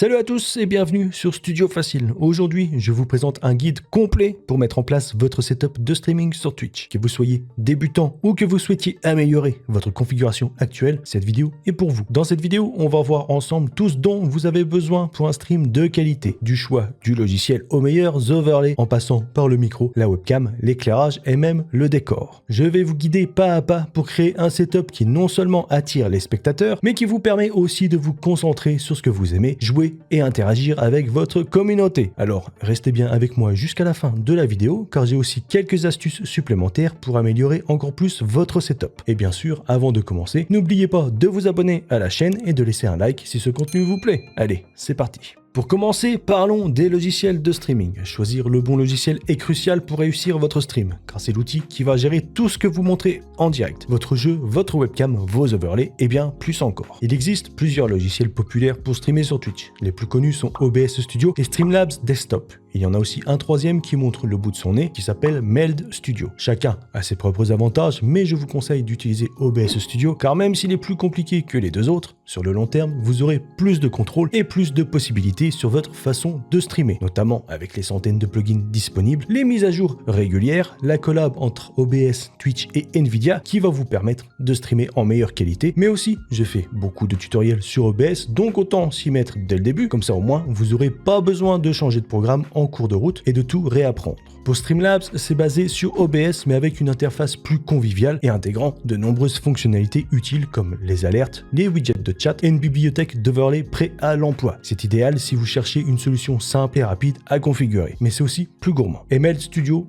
Salut à tous et bienvenue sur Studio Facile. Aujourd'hui, je vous présente un guide complet pour mettre en place votre setup de streaming sur Twitch. Que vous soyez débutant ou que vous souhaitiez améliorer votre configuration actuelle, cette vidéo est pour vous. Dans cette vidéo, on va voir ensemble tout ce dont vous avez besoin pour un stream de qualité. Du choix du logiciel aux meilleurs overlays en passant par le micro, la webcam, l'éclairage et même le décor. Je vais vous guider pas à pas pour créer un setup qui non seulement attire les spectateurs, mais qui vous permet aussi de vous concentrer sur ce que vous aimez, jouer et interagir avec votre communauté. Alors, restez bien avec moi jusqu'à la fin de la vidéo, car j'ai aussi quelques astuces supplémentaires pour améliorer encore plus votre setup. Et bien sûr, avant de commencer, n'oubliez pas de vous abonner à la chaîne et de laisser un like si ce contenu vous plaît. Allez, c'est parti. Pour commencer, parlons des logiciels de streaming. Choisir le bon logiciel est crucial pour réussir votre stream, car c'est l'outil qui va gérer tout ce que vous montrez en direct. Votre jeu, votre webcam, vos overlays et bien plus encore. Il existe plusieurs logiciels populaires pour streamer sur Twitch. Les plus connus sont OBS Studio et Streamlabs Desktop. Il y en a aussi un troisième qui montre le bout de son nez qui s'appelle Meld Studio. Chacun a ses propres avantages, mais je vous conseille d'utiliser OBS Studio car même s'il est plus compliqué que les deux autres, sur le long terme, vous aurez plus de contrôle et plus de possibilités sur votre façon de streamer, notamment avec les centaines de plugins disponibles, les mises à jour régulières, la collab entre OBS, Twitch et Nvidia qui va vous permettre de streamer en meilleure qualité, mais aussi j'ai fait beaucoup de tutoriels sur OBS, donc autant s'y mettre dès le début, comme ça au moins vous n'aurez pas besoin de changer de programme en cours de route et de tout réapprendre. Pour Streamlabs, c'est basé sur OBS mais avec une interface plus conviviale et intégrant de nombreuses fonctionnalités utiles comme les alertes, les widgets de chat et une bibliothèque d'overlay prêt à l'emploi. C'est idéal si vous cherchez une solution simple et rapide à configurer, mais c'est aussi plus gourmand. ML Studio,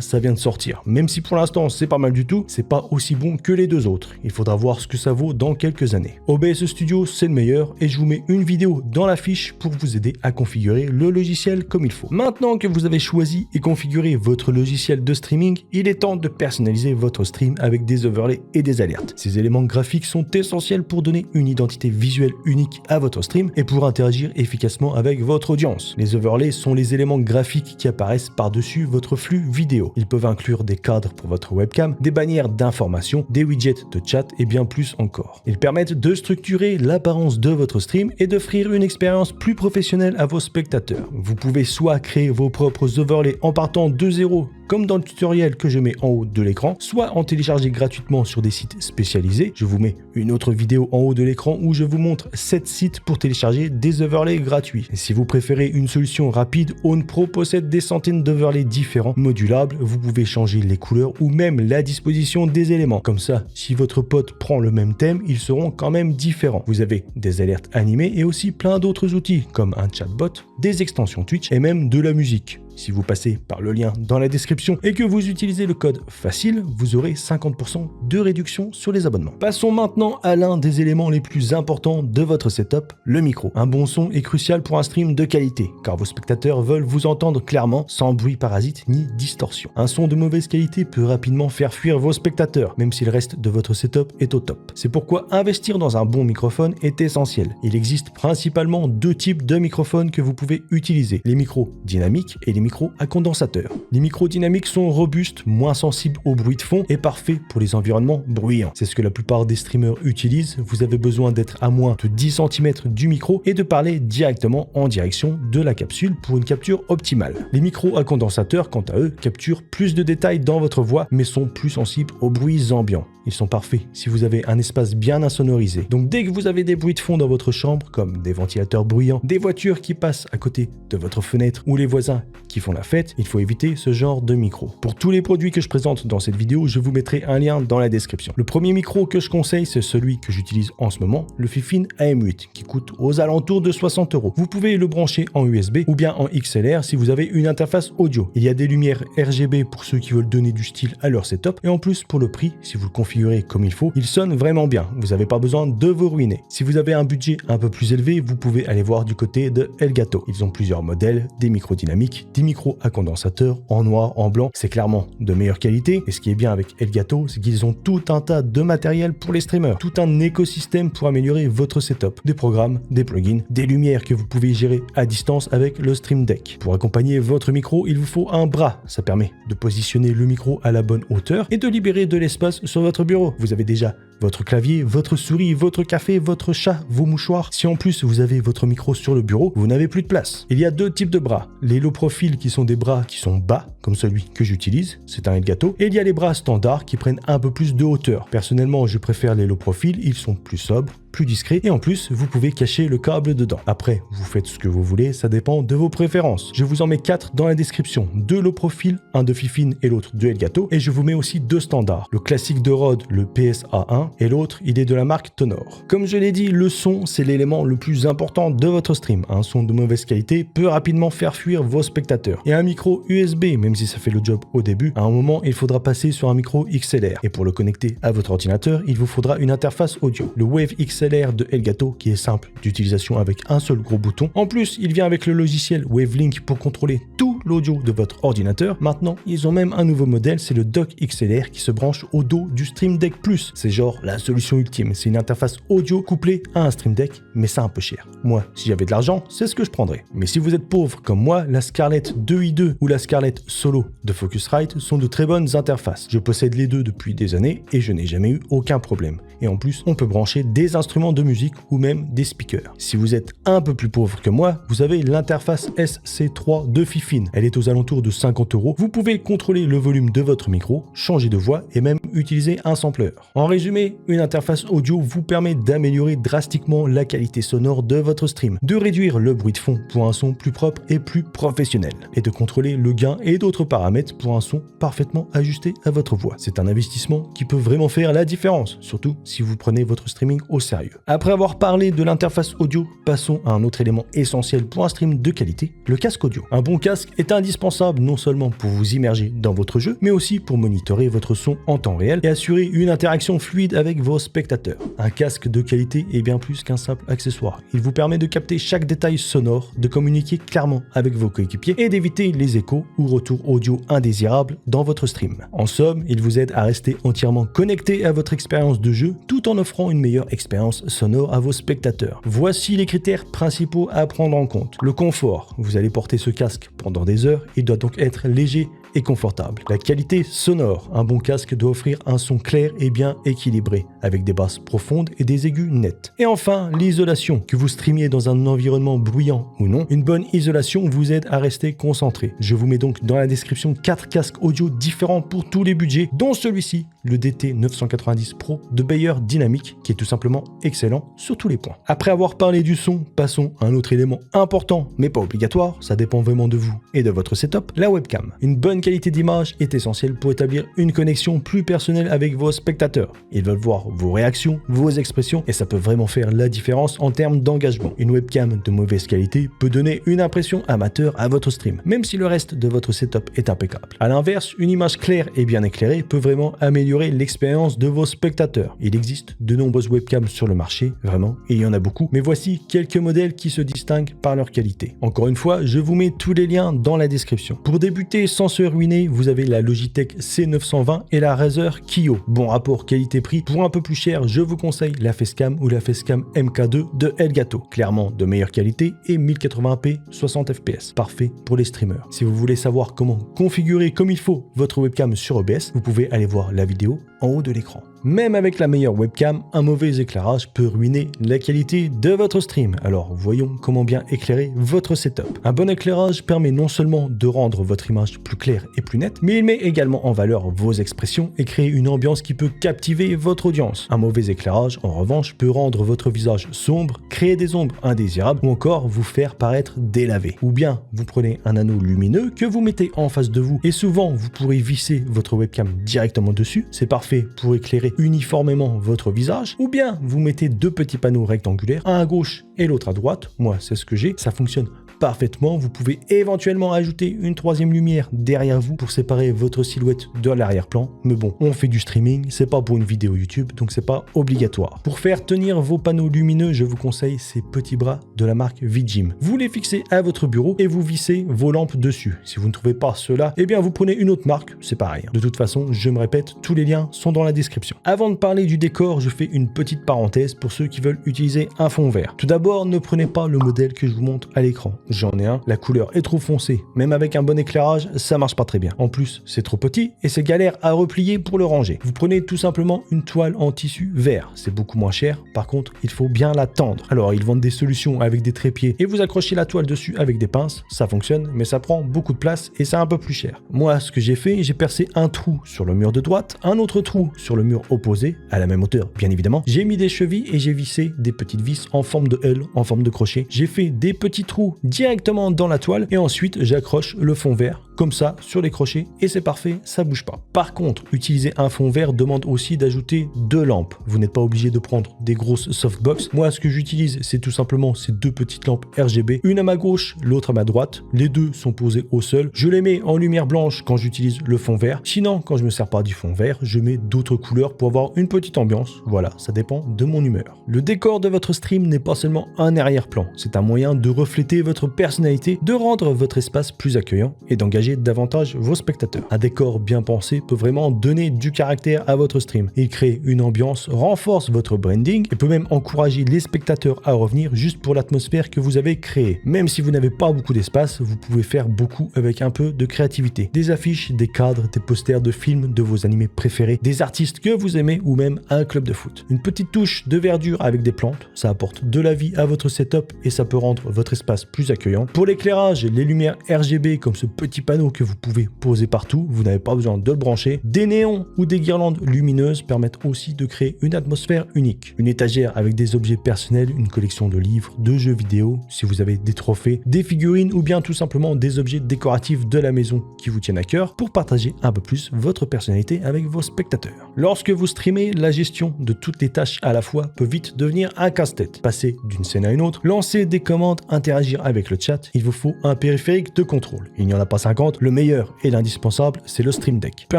ça vient de sortir. Même si pour l'instant c'est pas mal du tout, c'est pas aussi bon que les deux autres. Il faudra voir ce que ça vaut dans quelques années. OBS Studio, c'est le meilleur et je vous mets une vidéo dans la fiche pour vous aider à configurer le logiciel comme il faut. Maintenant que vous avez choisi et configuré votre logiciel de streaming, il est temps de personnaliser votre stream avec des overlays et des alertes. Ces éléments graphiques sont essentiels pour donner une identité visuelle unique à votre stream et pour interagir efficacement avec votre audience. Les overlays sont les éléments graphiques qui apparaissent par-dessus votre flux vidéo. Ils peuvent inclure des cadres pour votre webcam, des bannières d'information, des widgets de chat et bien plus encore. Ils permettent de structurer l'apparence de votre stream et d'offrir une expérience plus professionnelle à vos spectateurs. Vous pouvez soit créer vos propres overlays en partant de zéro, comme dans le tutoriel que je mets en haut de l'écran, soit en télécharger gratuitement sur des sites spécialisés. Je vous mets une autre vidéo en haut de l'écran où je vous montre 7 sites pour télécharger des overlays gratuits. Et si vous préférez une solution rapide, Own Pro possède des centaines d'overlays différents, modulables. Vous pouvez changer les couleurs ou même la disposition des éléments. Comme ça, si votre pote prend le même thème, ils seront quand même différents. Vous avez des alertes animées et aussi plein d'autres outils comme un chatbot, des extensions Twitch et même de la musique. Si vous passez par le lien dans la description et que vous utilisez le code FACILE, vous aurez 50% de réduction sur les abonnements. Passons maintenant à l'un des éléments les plus importants de votre setup, le micro. Un bon son est crucial pour un stream de qualité, car vos spectateurs veulent vous entendre clairement, sans bruit parasite ni distorsion. Un son de mauvaise qualité peut rapidement faire fuir vos spectateurs, même si le reste de votre setup est au top. C'est pourquoi investir dans un bon microphone est essentiel. Il existe principalement deux types de microphones que vous pouvez utiliser, les micros dynamiques et les micros à condensateur. Les micros dynamiques sont robustes, moins sensibles au bruit de fond et parfaits pour les environnements bruyants. C'est ce que la plupart des streamers utilisent. Vous avez besoin d'être à moins de 10 cm du micro et de parler directement en direction de la capsule pour une capture optimale. Les micros à condensateur, quant à eux, capturent plus de détails dans votre voix mais sont plus sensibles aux bruits ambiants. Ils sont parfaits si vous avez un espace bien insonorisé. Donc dès que vous avez des bruits de fond dans votre chambre, comme des ventilateurs bruyants, des voitures qui passent à côté de votre fenêtre ou les voisins qui font la fête, il faut éviter ce genre de micro. Pour tous les produits que je présente dans cette vidéo, je vous mettrai un lien dans la description. Le premier micro que je conseille, c'est celui que j'utilise en ce moment, le Fifine AM8, qui coûte aux alentours de 60 €. Vous pouvez le brancher en USB ou bien en XLR si vous avez une interface audio. Il y a des lumières RGB pour ceux qui veulent donner du style à leur setup et en plus pour le prix, si vous le configurez comme il faut, il sonne vraiment bien. Vous n'avez pas besoin de vous ruiner. Si vous avez un budget un peu plus élevé, vous pouvez aller voir du côté de Elgato. Ils ont plusieurs modèles, des micros dynamiques, des micros à condensateur, en noir, en blanc. C'est clairement de meilleure qualité. Et ce qui est bien avec Elgato, c'est qu'ils ont tout un tas de matériel pour les streamers, tout un écosystème pour améliorer votre setup. Des programmes, des plugins, des lumières que vous pouvez gérer à distance avec le Stream Deck. Pour accompagner votre micro, il vous faut un bras. Ça permet de positionner le micro à la bonne hauteur et de libérer de l'espace sur votre bureau. Vous avez déjà votre clavier, votre souris, votre café, votre chat, vos mouchoirs. Si en plus vous avez votre micro sur le bureau, vous n'avez plus de place. Il y a deux types de bras. Les low profile qui sont des bras qui sont bas, comme celui que j'utilise, c'est un Elgato, et il y a les bras standards qui prennent un peu plus de hauteur. Personnellement, je préfère les low profile, ils sont plus sobres, plus discret et en plus vous pouvez cacher le câble dedans. Après vous faites ce que vous voulez, ça dépend de vos préférences. Je vous en mets 4 dans la description, 2 low profile, un de Fifine et l'autre de Elgato, et je vous mets aussi 2 standards, le classique de Rode, le PSA1 et l'autre il est de la marque Tonor. Comme je l'ai dit, le son c'est l'élément le plus important de votre stream. Un son de mauvaise qualité peut rapidement faire fuir vos spectateurs, et un micro USB, même si ça fait le job au début, à un moment il faudra passer sur un micro XLR, et pour le connecter à votre ordinateur il vous faudra une interface audio, le Wave XLR de Elgato qui est simple d'utilisation avec un seul gros bouton. En plus, il vient avec le logiciel Wavelink pour contrôler tout l'audio de votre ordinateur. Maintenant, ils ont même un nouveau modèle, c'est le Dock XLR qui se branche au dos du Stream Deck Plus. C'est genre la solution ultime. C'est une interface audio couplée à un Stream Deck, mais c'est un peu cher. Moi, si j'avais de l'argent, c'est ce que je prendrais. Mais si vous êtes pauvre comme moi, la Scarlett 2i2 ou la Scarlett Solo de Focusrite sont de très bonnes interfaces. Je possède les deux depuis des années et je n'ai jamais eu aucun problème. Et en plus, on peut brancher des instruments de musique ou même des speakers. Si vous êtes un peu plus pauvre que moi, vous avez l'interface SC3 de Fifine. Elle est aux alentours de 50 €. Vous pouvez contrôler le volume de votre micro, changer de voix et même utiliser un sampler. En résumé, une interface audio vous permet d'améliorer drastiquement la qualité sonore de votre stream, de réduire le bruit de fond pour un son plus propre et plus professionnel, et de contrôler le gain et d'autres paramètres pour un son parfaitement ajusté à votre voix. C'est un investissement qui peut vraiment faire la différence, surtout si vous prenez votre streaming au sérieux. Après avoir parlé de l'interface audio, passons à un autre élément essentiel pour un stream de qualité, le casque audio. Un bon casque est indispensable non seulement pour vous immerger dans votre jeu, mais aussi pour monitorer votre son en temps réel et assurer une interaction fluide avec vos spectateurs. Un casque de qualité est bien plus qu'un simple accessoire. Il vous permet de capter chaque détail sonore, de communiquer clairement avec vos coéquipiers et d'éviter les échos ou retours audio indésirables dans votre stream. En somme, il vous aide à rester entièrement connecté à votre expérience de jeu tout en offrant une meilleure expérience sonore à vos spectateurs. Voici les critères principaux à prendre en compte. Le confort. Vous allez porter ce casque pendant des heures, il doit donc être léger et confortable. La qualité sonore. Un bon casque doit offrir un son clair et bien équilibré, avec des basses profondes et des aigus nets. Et enfin, l'isolation. Que vous streamiez dans un environnement bruyant ou non, une bonne isolation vous aide à rester concentré. Je vous mets donc dans la description 4 casques audio différents pour tous les budgets, dont celui-ci, le DT990 Pro de Beyer Dynamic, qui est tout simplement excellent sur tous les points. Après avoir parlé du son, passons à un autre élément important, mais pas obligatoire, ça dépend vraiment de vous et de votre setup, la webcam. Une bonne qualité d'image est essentielle pour établir une connexion plus personnelle avec vos spectateurs. Ils veulent voir vos réactions, vos expressions, et ça peut vraiment faire la différence en termes d'engagement. Une webcam de mauvaise qualité peut donner une impression amateur à votre stream, même si le reste de votre setup est impeccable. A l'inverse, une image claire et bien éclairée peut vraiment améliorer l'expérience de vos spectateurs. Il existe de nombreuses webcams sur le marché, vraiment, et il y en a beaucoup, mais voici quelques modèles qui se distinguent par leur qualité. Encore une fois, je vous mets tous les liens dans la description. Pour débuter sans se ruiner, vous avez la Logitech C920 et la Razer Kiyo. Bon rapport qualité-prix, pour un peu plus cher, je vous conseille la Facecam ou la Facecam MK2 de Elgato. Clairement de meilleure qualité et 1080p 60 fps. Parfait pour les streamers. Si vous voulez savoir comment configurer comme il faut votre webcam sur OBS, vous pouvez aller voir la vidéo en haut de l'écran. Même avec la meilleure webcam, un mauvais éclairage peut ruiner la qualité de votre stream. Alors voyons comment bien éclairer votre setup. Un bon éclairage permet non seulement de rendre votre image plus claire et plus nette, mais il met également en valeur vos expressions et crée une ambiance qui peut captiver votre audience. Un mauvais éclairage, en revanche, peut rendre votre visage sombre, créer des ombres indésirables ou encore vous faire paraître délavé. Ou bien vous prenez un anneau lumineux que vous mettez en face de vous et souvent vous pourrez visser votre webcam directement dessus. C'est parfait pour éclairer uniformément votre visage, ou bien vous mettez 2 petits panneaux rectangulaires, un à gauche et l'autre à droite. Moi c'est ce que j'ai, ça fonctionne parfaitement. Vous pouvez éventuellement ajouter une 3e lumière derrière vous pour séparer votre silhouette de l'arrière-plan, mais bon, on fait du streaming, c'est pas pour une vidéo YouTube, donc c'est pas obligatoire. Pour faire tenir vos panneaux lumineux, je vous conseille ces petits bras de la marque Vijim. Vous les fixez à votre bureau et vous vissez vos lampes dessus. Si vous ne trouvez pas cela, eh bien vous prenez une autre marque, c'est pareil. De toute façon, je me répète, tous les liens sont dans la description. Avant de parler du décor, je fais une petite parenthèse pour ceux qui veulent utiliser un fond vert. Tout d'abord, ne prenez pas le modèle que je vous montre à l'écran. j'en ai un, la couleur est trop foncée. Même avec un bon éclairage, ça marche pas très bien. En plus, c'est trop petit et c'est galère à replier pour le ranger. Vous prenez tout simplement une toile en tissu vert. C'est beaucoup moins cher. Par contre, il faut bien la tendre. Alors, ils vendent des solutions avec des trépieds et vous accrochez la toile dessus avec des pinces. Ça fonctionne, mais ça prend beaucoup de place et c'est un peu plus cher. Moi, ce que j'ai fait, j'ai percé un trou sur le mur de droite, un autre trou sur le mur opposé, à la même hauteur, bien évidemment. J'ai mis des chevilles et j'ai vissé des petites vis en forme de L, en forme de crochet. J'ai fait des petits trous directement dans la toile et ensuite j'accroche le fond vert comme ça sur les crochets et c'est parfait, ça bouge pas. Par contre, utiliser un fond vert demande aussi d'ajouter 2 lampes. Vous n'êtes pas obligé de prendre des grosses softbox. Moi, ce que j'utilise, c'est tout simplement ces 2 petites lampes RGB, une à ma gauche, l'autre à ma droite. Les deux sont posées au sol. Je les mets en lumière blanche quand j'utilise le fond vert. Sinon, quand je me sers pas du fond vert, je mets d'autres couleurs pour avoir une petite ambiance. Voilà, ça dépend de mon humeur. Le décor de votre stream n'est pas seulement un arrière-plan, c'est un moyen de refléter votre personnalité, de rendre votre espace plus accueillant et d'engager davantage vos spectateurs. Un décor bien pensé peut vraiment donner du caractère à votre stream. Il crée une ambiance, renforce votre branding et peut même encourager les spectateurs à revenir juste pour l'atmosphère que vous avez créée. Même si vous n'avez pas beaucoup d'espace, vous pouvez faire beaucoup avec un peu de créativité. Des affiches, des cadres, des posters de films de vos animés préférés, des artistes que vous aimez ou même un club de foot. Une petite touche de verdure avec des plantes, ça apporte de la vie à votre setup et ça peut rendre votre espace plus accueillant. Pour l'éclairage, les lumières RGB comme ce petit panneau que vous pouvez poser partout, vous n'avez pas besoin de le brancher. Des néons ou des guirlandes lumineuses permettent aussi de créer une atmosphère unique. Une étagère avec des objets personnels, une collection de livres, de jeux vidéo, si vous avez des trophées, des figurines ou bien tout simplement des objets décoratifs de la maison qui vous tiennent à cœur pour partager un peu plus votre personnalité avec vos spectateurs. Lorsque vous streamez, la gestion de toutes les tâches à la fois peut vite devenir un casse-tête. Passer d'une scène à une autre, lancer des commandes, interagir avec le chat, il vous faut un périphérique de contrôle. Il n'y en a pas 50, le meilleur et l'indispensable, c'est le Stream Deck. Peu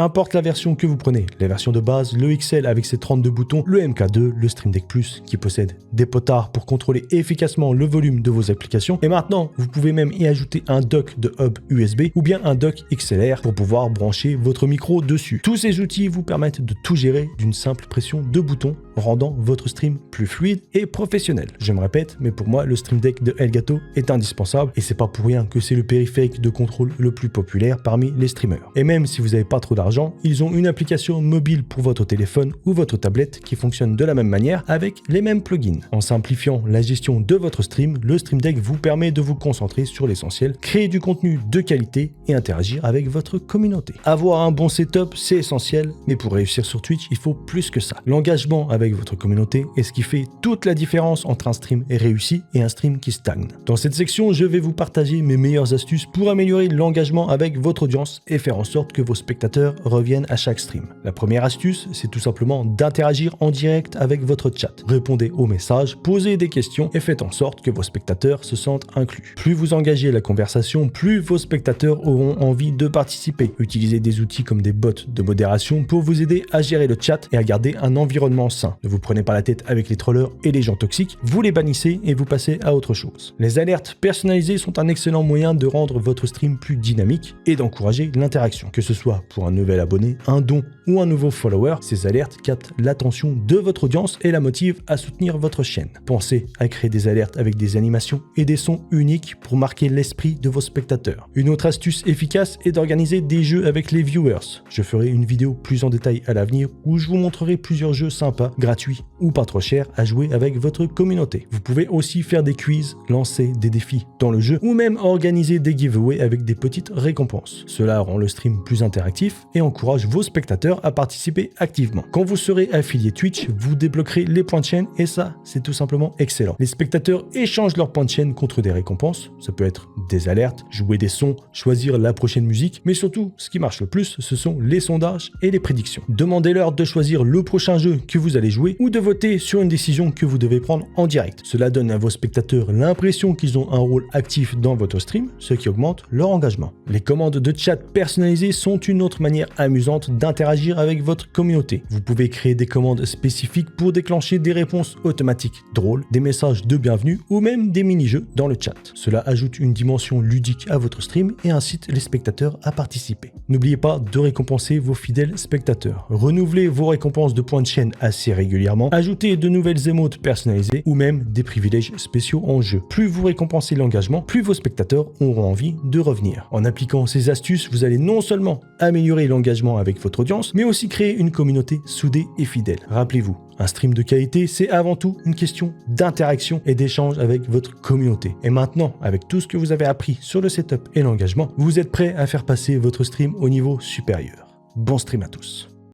importe la version que vous prenez, la version de base, le XL avec ses 32 boutons, le MK2, le Stream Deck Plus qui possède des potards pour contrôler efficacement le volume de vos applications. Et maintenant, vous pouvez même y ajouter un dock de hub USB ou bien un dock XLR pour pouvoir brancher votre micro dessus. Tous ces outils vous permettent de tout gérer d'une simple pression de bouton, rendant votre stream plus fluide et professionnel. Je me répète, mais pour moi, le Stream Deck de Elgato est indispensable et c'est pas pour rien que c'est le périphérique de contrôle le plus populaire parmi les streamers. Et même si vous n'avez pas trop d'argent, ils ont une application mobile pour votre téléphone ou votre tablette qui fonctionne de la même manière avec les mêmes plugins. En simplifiant la gestion de votre stream, le Stream Deck vous permet de vous concentrer sur l'essentiel, créer du contenu de qualité et interagir avec votre communauté. Avoir un bon setup, c'est essentiel, mais pour réussir sur Twitch, il faut plus que ça. L'engagement avec votre communauté est ce qui fait toute la différence entre un stream réussi et un stream qui stagne. Dans cette section, je vais vous partager mes meilleures astuces pour améliorer l'engagement avec votre audience et faire en sorte que vos spectateurs reviennent à chaque stream. La première astuce, c'est tout simplement d'interagir en direct avec votre chat. Répondez aux messages, posez des questions et faites en sorte que vos spectateurs se sentent inclus. Plus vous engagez la conversation, plus vos spectateurs auront envie de participer. Utilisez des outils comme des bots de modération pour vous aider à gérer le chat et à garder un environnement sain. Ne vous prenez pas la tête avec les trollers et les gens toxiques, vous les bannissez et vous passez à autre chose. Les alertes personnalisées sont un excellent moyen de rendre votre stream plus dynamique et d'encourager l'interaction. Que ce soit pour un nouvel abonné, un don ou un nouveau follower, ces alertes captent l'attention de votre audience et la motivent à soutenir votre chaîne. Pensez à créer des alertes avec des animations et des sons uniques pour marquer l'esprit de vos spectateurs. Une autre astuce efficace est d'organiser des jeux avec les viewers. Je ferai une vidéo plus en détail à l'avenir où je vous montrerai plusieurs jeux sympas, gratuits ou pas trop chers à jouer avec votre communauté. Vous pouvez aussi faire des quiz, lancer des défis dans le jeu ou même organiser des giveaways avec des petites récompenses. Cela rend le stream plus interactif et encourage vos spectateurs à participer activement. Quand vous serez affilié Twitch, vous débloquerez les points de chaîne et ça, c'est tout simplement excellent. Les spectateurs échangent leurs points de chaîne contre des récompenses. Ça peut être des alertes, jouer des sons, choisir la prochaine musique, mais surtout, ce qui marche le plus, ce sont les sondages et les prédictions. Demandez-leur de choisir le prochain jeu que vous allez jouer ou de voter sur une décision que vous devez prendre en direct. Cela donne à vos spectateurs l'impression qu'ils ont un rôle actif dans votre stream, ce qui augmente leur engagement. Les commandes de chat personnalisées sont une autre manière amusante d'interagir avec votre communauté. Vous pouvez créer des commandes spécifiques pour déclencher des réponses automatiques drôles, des messages de bienvenue ou même des mini-jeux dans le chat. Cela ajoute une dimension ludique à votre stream et incite les spectateurs à participer. N'oubliez pas de récompenser vos fidèles spectateurs. Renouvelez vos récompenses de points de chaîne assez régulièrement, ajoutez de nouvelles émotes personnalisées ou même des privilèges spéciaux en jeu. Plus vous récompensez l'engagement, plus vos spectateurs auront envie de revenir. En appliquant ces astuces, vous allez non seulement améliorer l'engagement avec votre audience, mais aussi créer une communauté soudée et fidèle. Rappelez-vous, un stream de qualité, c'est avant tout une question d'interaction et d'échange avec votre communauté. Et maintenant, avec tout ce que vous avez appris sur le setup et l'engagement, vous êtes prêt à faire passer votre stream au niveau supérieur. Bon stream à tous.